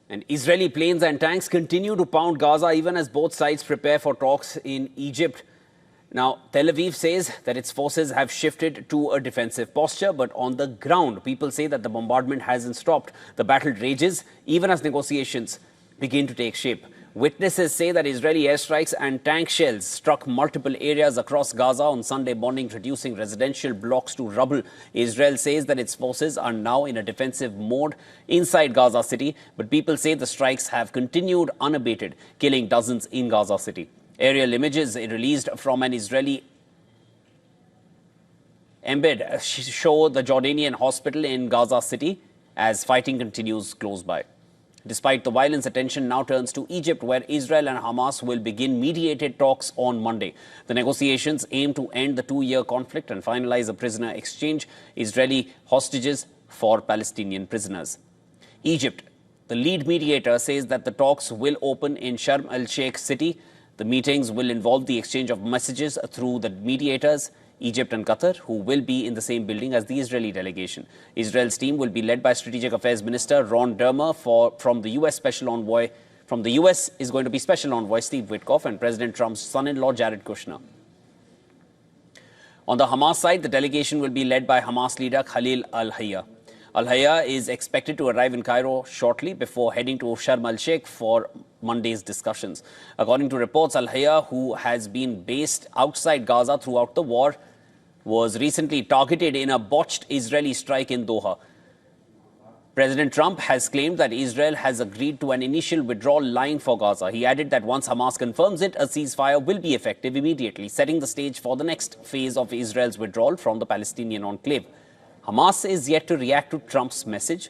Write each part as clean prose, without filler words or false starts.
And Israeli planes and tanks continue to pound Gaza even as both sides prepare for talks in Egypt. Now, Tel Aviv says that its forces have shifted to a defensive posture, but on the ground, people say that the bombardment hasn't stopped. The battle rages even as negotiations begin to take shape. Witnesses say that Israeli airstrikes and tank shells struck multiple areas across Gaza on Sunday morning, reducing residential blocks to rubble. Israel says that its forces are now in a defensive mode inside Gaza City, but people say the strikes have continued unabated, killing dozens in Gaza City. Aerial images released from an Israeli embed show the Jordanian hospital in Gaza City as fighting continues close by. Despite the violence, attention now turns to Egypt, where Israel and Hamas will begin mediated talks on Monday. The negotiations aim to end the two-year conflict and finalize a prisoner exchange, Israeli hostages for Palestinian prisoners. Egypt, the lead mediator, says that the talks will open in Sharm el-Sheikh city. The meetings will involve the exchange of messages through the mediators, Egypt and Qatar, who will be in the same building as the Israeli delegation. Israel's team will be led by Strategic Affairs Minister Ron Dermer. From the U.S. Special Envoy, from the U.S. is going to be Special Envoy Steve Witkoff and President Trump's son-in-law Jared Kushner. On the Hamas side, the delegation will be led by Hamas leader Khalil Al-Hayya. Al-Hayya is expected to arrive in Cairo shortly before heading to Sharm el-Sheikh for Monday's discussions. According to reports, Al-Hayya, who has been based outside Gaza throughout the war, was recently targeted in a botched Israeli strike in Doha. President Trump has claimed that Israel has agreed to an initial withdrawal line for Gaza. He added that once Hamas confirms it, a ceasefire will be effective immediately, setting the stage for the next phase of Israel's withdrawal from the Palestinian enclave. Hamas is yet to react to Trump's message.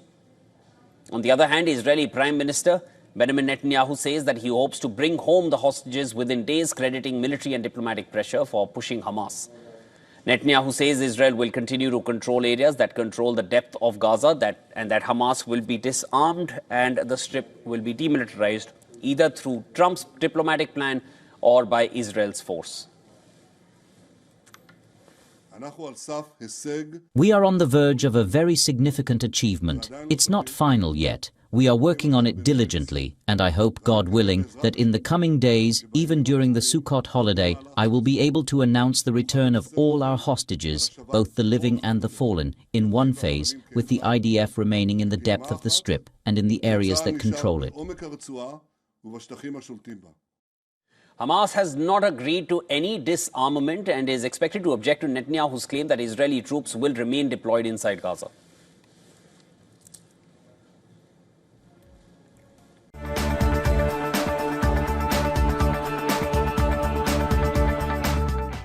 On the other hand, Israeli Prime Minister Benjamin Netanyahu says that he hopes to bring home the hostages within days, crediting military and diplomatic pressure for pushing Hamas. Netanyahu says Israel will continue to control areas that control the depth of Gaza, and that Hamas will be disarmed and the Strip will be demilitarized, either through Trump's diplomatic plan or by Israel's force. We are on the verge of a very significant achievement. It's not final yet. We are working on it diligently, and I hope, God willing, that in the coming days, even during the Sukkot holiday, I will be able to announce the return of all our hostages, both the living and the fallen, in one phase, with the IDF remaining in the depth of the Strip and in the areas that control it. Hamas has not agreed to any disarmament and is expected to object to Netanyahu's claim that Israeli troops will remain deployed inside Gaza.